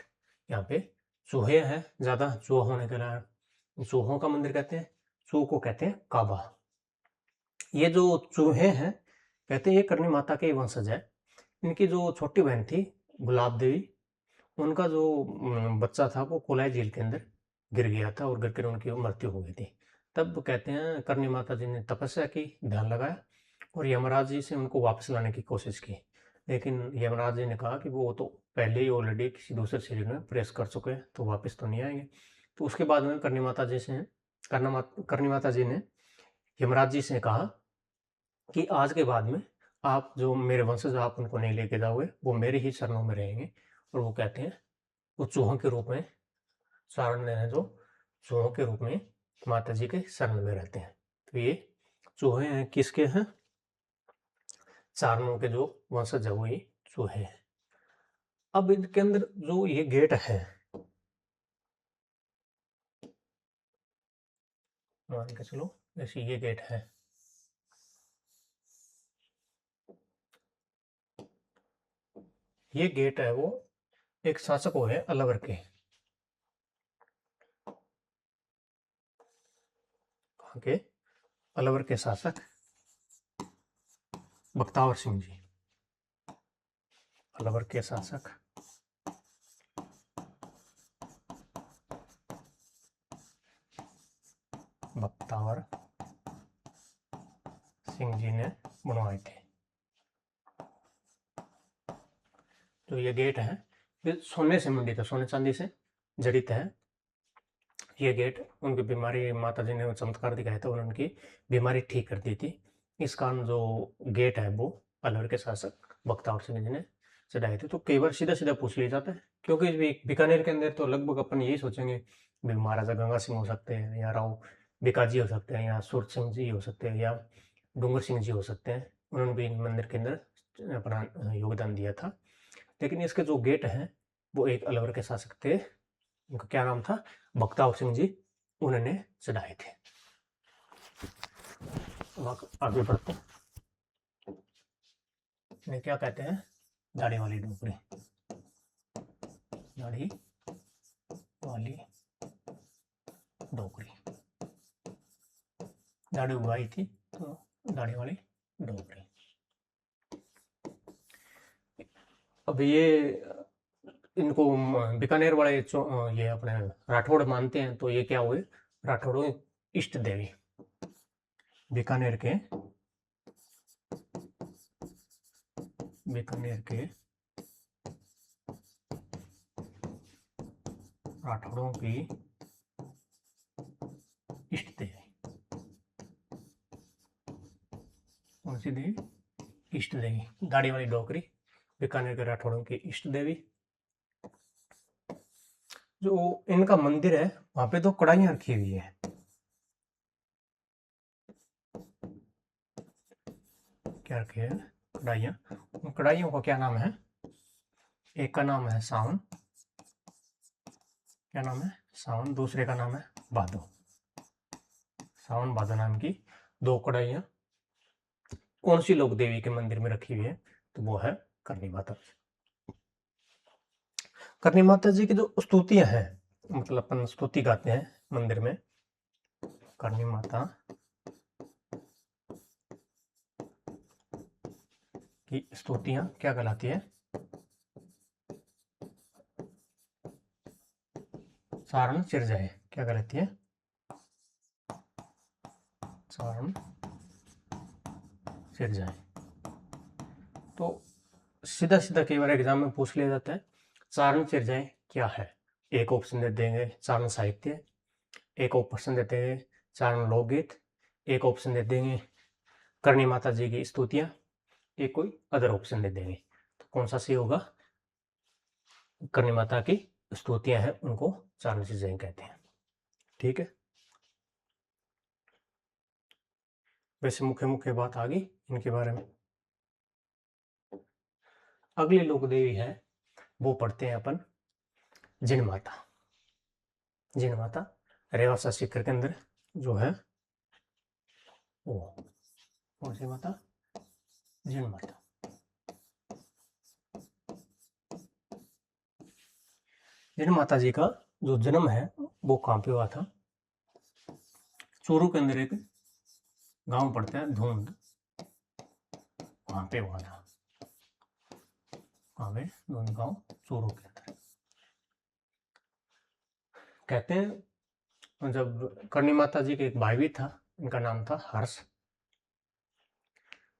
यहाँ पे चूहे हैं ज्यादा, चूहा होने के कारण चूहों का मंदिर कहते हैं। चूह को कहते हैं काबा। ये जो चूहे हैं कहते हैं ये करणी माता के वंशज है। इनकी जो छोटी बहन थी गुलाब देवी, उनका जो बच्चा था वो कोलाई झील के अंदर गिर गया था और गिरकर उनकी मृत्यु हो गई थी। तब कहते हैं करणी माता जी ने तपस्या की, ध्यान लगाया और यमराज जी से उनको वापस लाने की कोशिश की। लेकिन यमराज जी ने कहा कि वो तो पहले ही ऑलरेडी किसी दूसरे शरीर में प्रवेश कर चुके हैं तो वापस तो नहीं आएंगे। तो उसके बाद में करणी माता जी से करणी माता जी ने यमराज जी से कहा कि आज के बाद में आप जो मेरे वंशज आप उनको नहीं लेके जाओगे, वो मेरे ही चरणों में रहेंगे। और वो कहते हैं वो चूहों के रूप में, चारण है जो चूहों के रूप में माता जी के शरण में रहते हैं। तो ये चूहे हैं, किसके हैं? चारणों के जो वंशज है वो ये चूहे हैं। अब इनके अंदर जो ये गेट है, मान के चलो जैसे ये गेट है, ये गेट है वो एक शासक वो है अलवर के। कहाँ के? अलवर के शासक बख्तावर सिंह जी। अलवर के शासक बख्तावर सिंह जी ने बनवाए थे। तो ये गेट है ये सोने से मंडित है, सोने चांदी से जड़ित है। ये गेट उनकी बीमारी, माता जी ने चमत्कार दिखाया था और उनकी बीमारी ठीक कर दी थी। इस कारण जो गेट है वो अलवर के शासक बख्तावर सिंह जी ने चढ़ाए थे। तो कई बार सीधा सीधा पूछ लिया जाता है, क्योंकि बीकानेर के अंदर तो लगभग अपन यही सोचेंगे भी महाराजा गंगा सिंह हो सकते हैं, या राव भिक्काजी हो सकते हैं, या सूरत सिंह जी हो सकते हैं, या डूंगर सिंह जी हो सकते हैं। उन्होंने भी मंदिर के अंदर अपना योगदान दिया था। लेकिन इसके जो गेट हैं वो एक अलवर के शासक थे, उनका क्या नाम था? बख्तावर सिंह जी, उन्होंने चढ़ाए थे। आगे बढ़ते हैं। इन्हें क्या कहते हैं? दाढ़ी वाली डोकरी। दाढ़ी वाली डोकरी, दाढ़ी उगाई थी तो दाढ़ी वाली डोकरी। अब ये इनको बीकानेर वाले ये अपने राठौड़ मानते हैं, तो ये क्या हुए? राठौड़ों इष्ट देवी। बीकानेर के राठौड़ों की इष्ट देवी कौन सी देवी? इष्ट देवी, दाढ़ी वाली डोकरी, बीकानेर के राठौड़ों की इष्ट देवी। जो इनका मंदिर है वहां पे तो कढ़ाइयां रखी हुई है। क्या रखी है? कढ़ाइयां। उन कढ़ाइयों का क्या नाम है? एक का नाम है सावन। क्या नाम है? सावन। दूसरे का नाम है भादो। सावन भादो नाम की दो कढ़ाइयां कौन सी लोक देवी के मंदिर में रखी हुई है? तो वो है करनी माता। करनी माता जी की जो स्तुतियां हैं, मतलब अपन स्तुति गाते हैं मंदिर में, करनी माता की स्तुतियां क्या कहलाती है? सारण सिरजाए। क्या कहलाती है? सारण सिरजाए। तो सीधा सीधा कई बार एग्जाम में पूछ लिया जाता है, सारण सिरजाए क्या है? एक ऑप्शन दे देंगे सारण साहित्य, एक ऑप्शन देते हैं चारण लोकगीत, एक ऑप्शन दे देंगे करणी माता जी की स्तुतियां, एक कोई अदर ऑप्शन दे देंगे। तो कौन सा सही होगा? करणी माता की स्तुतियां हैं उनको चारण सिरजाए कहते हैं। ठीक है, वैसे मुख्य मुख्य बात आ गई इनके बारे में। अगली लोक देवी है वो पढ़ते हैं अपन जिन माता। जिन माता रेवासा सीकर के अंदर जो है वो कौन सी माता? जिन माता। जिन माता जी का जो जन्म है वो कहाँ पे हुआ था? चूरू के अंदर एक गांव पड़ता है धुंध, वहां पे हुआ था। कहाँ पे? धुंध गांव चूरू के अंदर। कहते हैं जब करणी माता जी के एक भाई भी था, इनका नाम था हर्ष।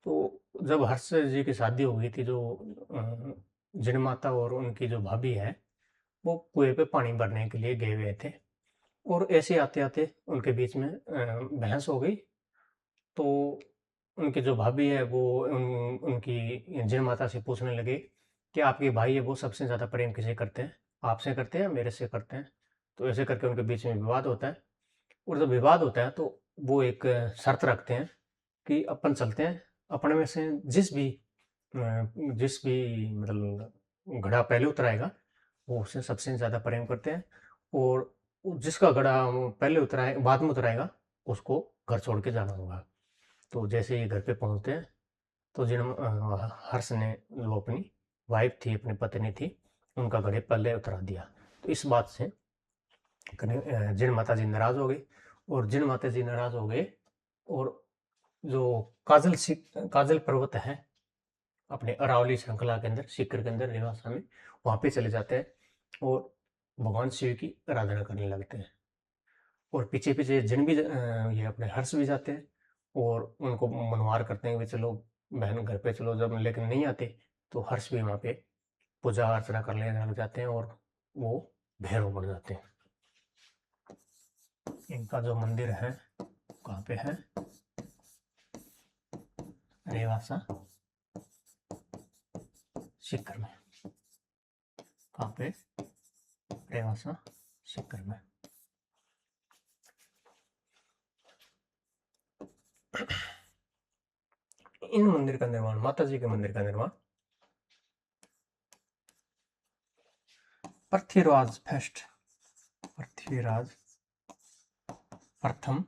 तो जब हर्ष जी की शादी हो गई थी, जो जिन माता और उनकी जो भाभी है वो कुएं पे पानी भरने के लिए गए हुए थे, और ऐसे आते आते उनके बीच में बहस हो गई। तो उनकी जो भाभी है वो उनकी जिन माता से पूछने लगे कि आपके भाई है वो सबसे ज़्यादा प्रेम किसे करते हैं, आपसे करते हैं या मेरे से करते हैं? तो ऐसे करके उनके बीच में विवाद होता है, और जब विवाद होता है तो वो एक शर्त रखते हैं कि अपन चलते हैं, अपने में से जिस भी मतलब घड़ा पहले उतराएगा वो उससे सबसे ज़्यादा प्रेम करते हैं, और जिसका घड़ा पहले उतराए बाद में उतराएगा उसको घर छोड़ के जाना होगा। तो जैसे ही घर पे पहुंचते हैं तो हर्ष ने जो अपनी वाइफ थी, अपनी पत्नी थी, उनका घड़े पहले उतरा दिया। तो इस बात से जिन माता जी नाराज हो गए, और जिन माता जी नाराज हो गए और जो काजल पर्वत है अपने अरावली श्रृंखला के अंदर सीकर के अंदर रेवासा में, वहां पे चले जाते हैं और भगवान शिव की आराधना करने लगते हैं। और पीछे पीछे जिन भी ये अपने हर्ष भी जाते हैं और उनको मनवार करते हैं कि चलो बहन घर पे चलो, जब लेकिन नहीं आते तो हर्ष भी वहाँ पे पूजा अर्चना करने लग जाते हैं और वो भैरव बन जाते हैं। इनका जो मंदिर है कहाँ पे है? रेवासा सीकर में। कहाँ पे? रेवासा सीकर में। इन मंदिर का निर्माण, माता जी के मंदिर का निर्माण पृथ्वीराज प्रथम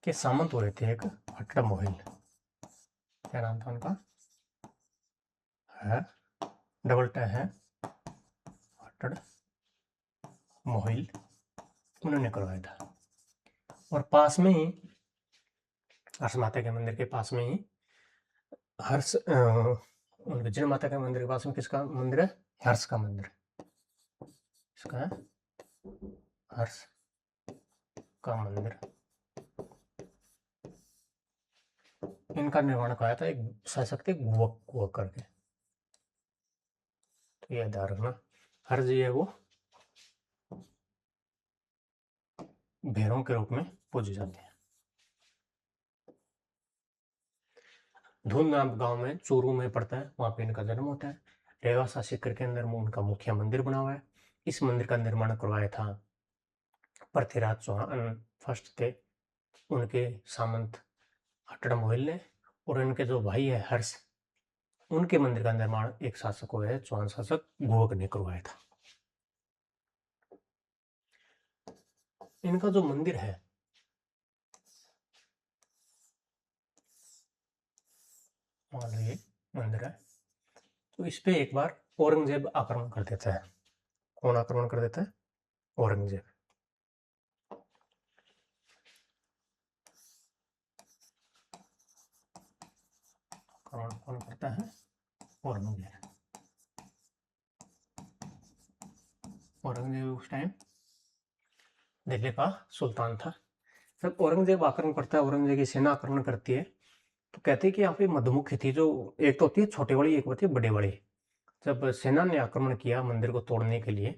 के सामंत हुए थे, एक हट्टम मोहिल। क्या नाम था उनका? डबल ट है हटड़ मोहिल, उन्होंने करवाया था। और पास में ही हर्ष माता के मंदिर के पास में ही हर्ष विजय माता के मंदिर के पास में किसका मंदिर है? हर्ष का मंदिर। इसका है हर्ष का मंदिर। इनका निर्माण कराया था एक शासक थे गुवक करके, तो ये ध्यान रखना। हर्ष जी है वो भैरव के रूप में पूजे जाते हैं। धूमधाम गांव में चूरू में पड़ता है, वहां पे इनका जन्म होता है। रेवासा शिखर के अंदर उनका मुख्य मंदिर बना हुआ है। इस मंदिर का निर्माण करवाया था पृथ्वीराज चौहान फर्स्ट थे, उनके सामंत हटड़ मोहिल ने, और इनके जो भाई है हर्ष, उनके मंदिर का निर्माण एक शासक हुए है चौहान शासक गुवक ने करवाया था। इनका जो मंदिर है मान लो ये मंदिर है, तो इस पे एक बार औरंगजेब आक्रमण कर देता है। कौन आक्रमण कर देता है? औरंगजेब। आक्रमण कौन करता है? औरंगजेब। औरंगजेब उस टाइम दिल्ली का सुल्तान था। जब औरंगजेब आक्रमण करता है, औरंगजेब की सेना आक्रमण करती है, तो कहते हैं कि यहाँ पे मधुमुखी थी, जो एक तो होती है छोटे वाली, एक होती है बड़े वाली। जब सेना ने आक्रमण किया मंदिर को तोड़ने के लिए,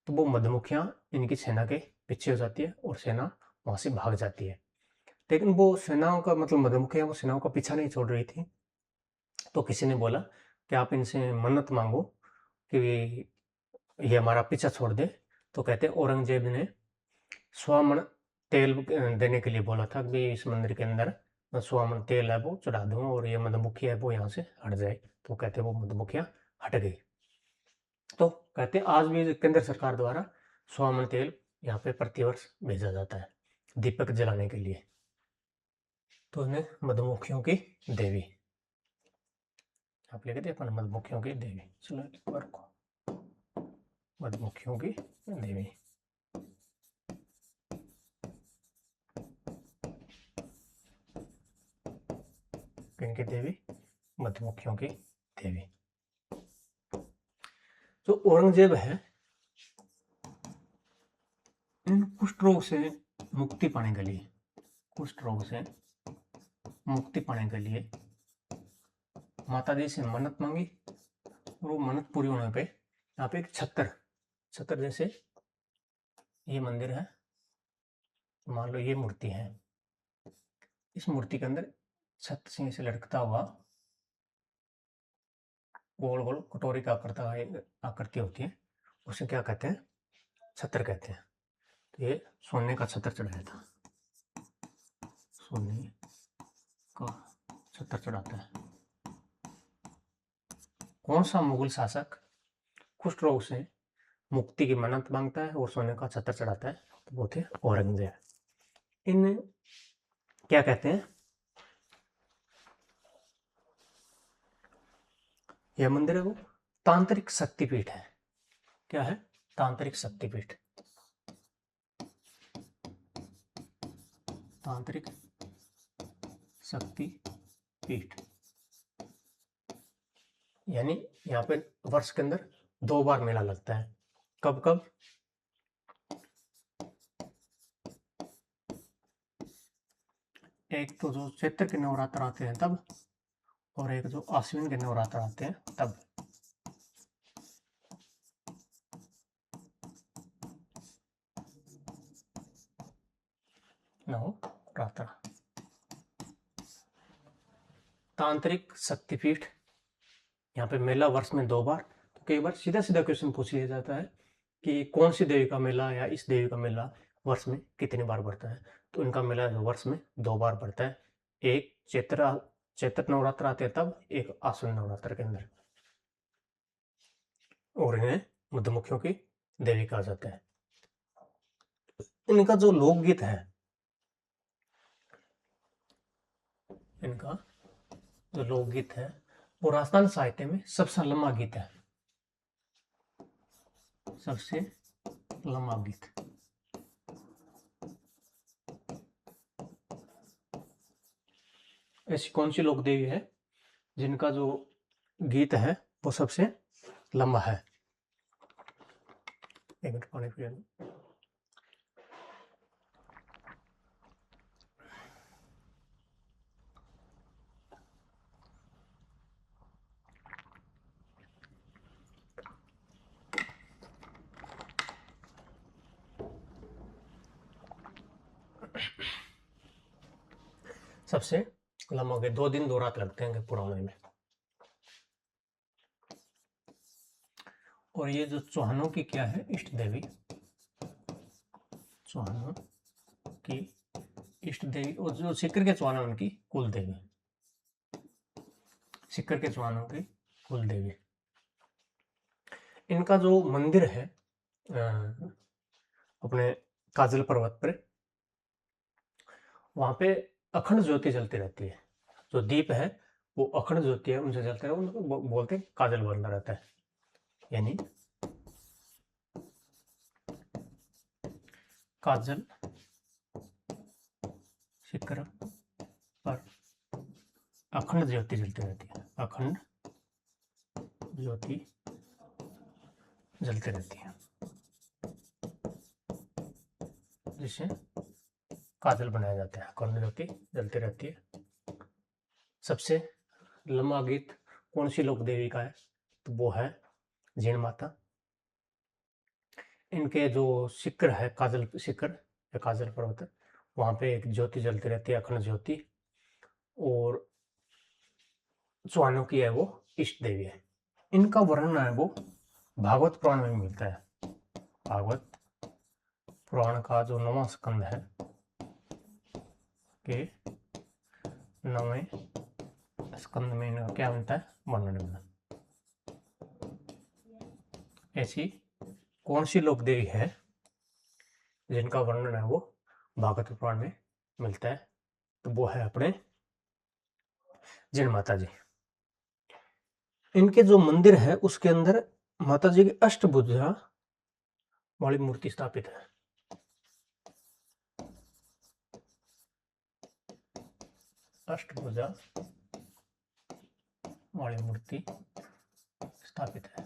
तो वो मधुमक्खियां इनकी सेना के पीछे हो जाती है और सेना वहां से भाग जाती है। लेकिन वो सेनाओं का मतलब मधुमक्खियां वो सेनाओं का पीछा नहीं छोड़ रही थी। तो किसी ने बोला कि आप इनसे मन्नत मांगो कि ये हमारा पीछा छोड़ दे। तो कहते औरंगजेब ने स्वमन तेल देने के लिए बोला था कि इस मंदिर के अंदर स्वमन तेल है वो चढ़ा दूं और ये मधुमक्खी है वो यहाँ से हट जाए। तो कहते वो मधुमक्खियां हट गई। तो कहते आज भी केंद्र सरकार द्वारा स्वमन तेल यहाँ पे प्रतिवर्ष भेजा जाता है दीपक जलाने के लिए। तो इन्हें मधुमक्खियों की देवी आप लिख दिए अपन, मधुमक्खियों की देवी। चलो एक बार को मधुमक्खियों की देवी। किनकी देवी? मधुमक्खियों की देवी। जो औरंगजेब है, इन कुष्ठ रोग से मुक्ति पाने के लिए, कुष्ठ रोग से मुक्ति पाने के लिए माता जी से मन्नत मांगी, और वो मन्नत पूरी होने पे यहाँ पे एक छत्र जैसे ये मंदिर है, मान लो ये मूर्ति है, इस मूर्ति के अंदर छत्र सिंह से लटकता हुआ गोल गोल कटोरी का आकृति होती है, उसे क्या कहते हैं? छत्र कहते हैं। तो ये सोने का छत्र चढ़ाया था, सोने का छत्र चढ़ाता है। कौन सा मुगल शासक कुष्ठ रोग से मुक्ति की मन्नत मांगता है और सोने का छत्र चढ़ाता है? तो वो थे औरंगजेब। इन क्या कहते हैं? यह मंदिर है वो तांत्रिक शक्तिपीठ है। क्या है? तांत्रिक शक्तिपीठ। तांत्रिक शक्तिपीठ यानी यहाँ पे वर्ष के अंदर 2 बार मेला लगता है। कब कब? एक तो जो चैत्र के नवरात्र आते हैं तब, और एक जो आश्विन के नवरात्र आते हैं तब। नवरात्र। तांत्रिक शक्तिपीठ यहाँ पे मेला वर्ष में 2 बार। तो कई बार सीधा सीधा क्वेश्चन पूछ लिया जाता है कि कौन सी देवी का मेला या इस देवी का मेला वर्ष में कितनी बार बढ़ता है? तो इनका मेला वर्ष में 2 बार बढ़ता है। एक चैत्र नवरात्र आते हैं तब, एक आश्विन नवरात्र के अंदर। और इन्हें मधुमक्खियों की देवी कहा जाता है। इनका जो लोकगीत है, इनका जो लोकगीत है वो राजस्थान साहित्य में सबसे लंबा गीत है। सबसे लंबा गीत। ऐसी कौन सी लोक देवी है जिनका जो गीत है वो सबसे लंबा है? एक मिनट पानी पी लें। सबसे लंबा गीत 2 दिन 2 रात लगते हैं पूरा होने में। और ये जो चौहानों की क्या है, इष्ट देवी, चौहानों की इष्ट देवी, और जो सीकर के चौहान उनकी कुल देवी, सीकर के चौहानों की कुल देवी। इनका जो मंदिर है अपने काजल पर्वत पर, वहां पे अखंड ज्योति जलती रहती है। जो दीप है वो अखंड ज्योति है, उनसे जलते रहे, उनको बोलते हैं काजल बंधा रहता है। यानी काजल शिखर पर अखंड ज्योति जलती रहती है, अखंड ज्योति जलती रहती है, जिससे काजल बनाया जाता है, अखंड ज्योति जलती रहती है। सबसे लंबा गीत कौन सी लोक देवी का है? तो वो है जीण माता। इनके जो शिखर है, काजल शिखर या काजल पर्वत, वहां पे एक ज्योति जलती रहती है, अखंड ज्योति, और चौहानों की है वो इष्ट देवी है। इनका वर्णन है वो भागवत पुराण में मिलता है। भागवत पुराण का जो 9वां स्कंद है के 9वें स्कंद में इनका क्या मिलता है, वर्णन मिलता है। ऐसी कौन सी लोक देवी है जिनका वर्णन है वो भागवत पुराण में मिलता है? तो वो है अपने जिन माता जी। इनके जो मंदिर है उसके अंदर माता जी की अष्टभुजा वाली मूर्ति स्थापित है। अष्टभुजा वाली मूर्ति स्थापित है।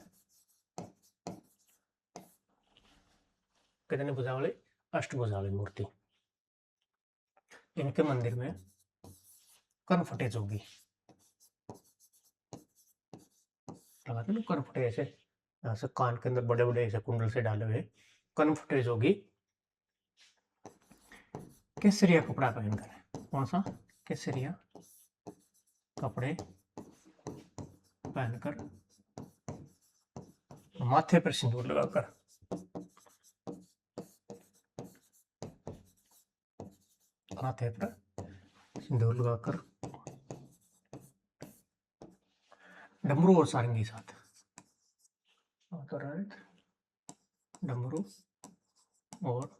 कितने भुजा वाली? अष्टभुजा वाली मूर्ति। इनके मंदिर में कनफटे जोगी लगाते ना, कनफटे ऐसे, यहाँ से कान के अंदर बड़े बड़े ऐसे कुंडल से डाले हुए कनफटे जोगी केसरिया कपड़ा पहनकर, कौन सा? केसरिया कपड़े पहनकर, माथे पर सिंदूर लगाकर, माथे पर सिंदूर लगाकर, डमरू और सारंगी साथ, डमरू और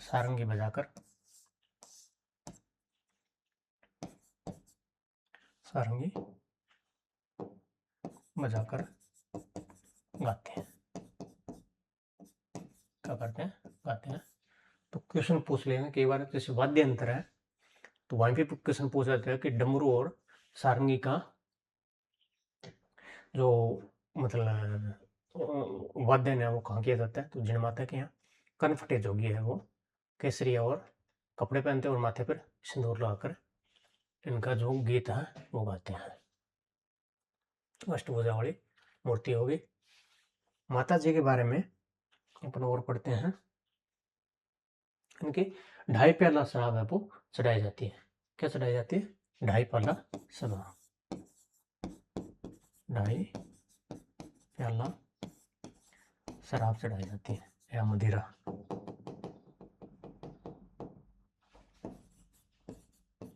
सारंगी बजाकर, सारंगी बजाकर गाते हैं। क्या करते हैं? गाते हैं। तो क्वेश्चन पूछ लेंगे कई बार, जैसे वाद्य अंतर है तो वहीं पे क्वेश्चन पूछ जाता है कि डमरू और सारंगी का जो मतलब वाद्य है वो कहाँ किया जाता है? तो जिन माता के यहाँ कनफटे जोगी है वो केसरिया और कपड़े पहनते हैं और माथे पर सिंदूर लगाकर इनका जो गीत है वो गाते हैं। अष्टभुजा वाली मूर्ति होगी। माता जी के बारे में अपन और पढ़ते हैं। इनकी 2.5 प्याला शराब है वो चढ़ाई जाती है। क्या चढ़ाई जाती है? 2.5 प्याला शराब, 2.5 प्याला शराब चढ़ाई जाती है, या मदिरा।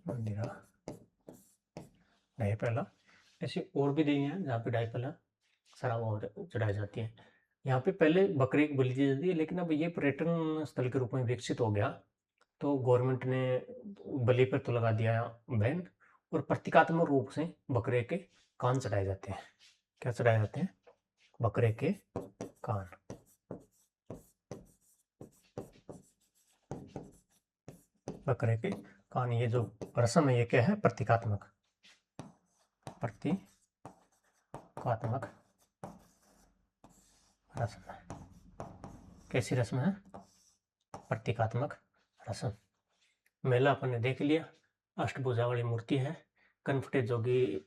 मदिरा 2.5 प्याला। ऐसी और भी देवी हैं जहाँ पे 2.5 प्याला शराब और चढ़ाई जाती है। यहाँ पे पहले बकरी की बलि दी जाती है, लेकिन अब ये पर्यटन स्थल के रूप में विकसित हो गया तो गवर्नमेंट ने बलि पर तो लगा दिया बैन, और प्रतीकात्मक रूप से बकरे के कान चढ़ाए जाते हैं। क्या चढ़ाए जाते हैं? बकरे के कान। बकरे के कान। ये जो रस्म है ये क्या है? प्रतीकात्मक। प्रतीकात्मक रस्म है। कैसी रस्म है? प्रतीकात्मक रस्म। मेला अपन ने देख लिया। अष्टभुजा वाली मूर्ति है। कनफटे जोगी।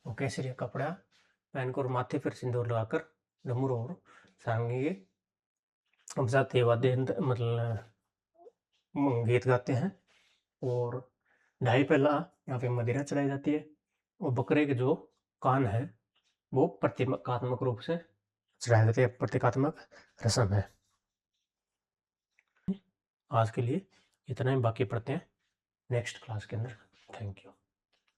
वो केसरिया कपड़ा पहनकर और माथे पर सिंदूर लगाकर डमरू और सारंगी बजाते वाद्य यंत्र मतलब गीत गाते हैं। और ढाई पहला यहाँ पे मदिरा चढ़ाई जाती है। और बकरे के जो कान है वो प्रतीकात्मक रूप से चढ़ाए जाते हैं। प्रतीकात्मक रस्म है। आज के लिए इतना ही, बाकी पढ़ते हैं नेक्स्ट क्लास के अंदर। Thank you.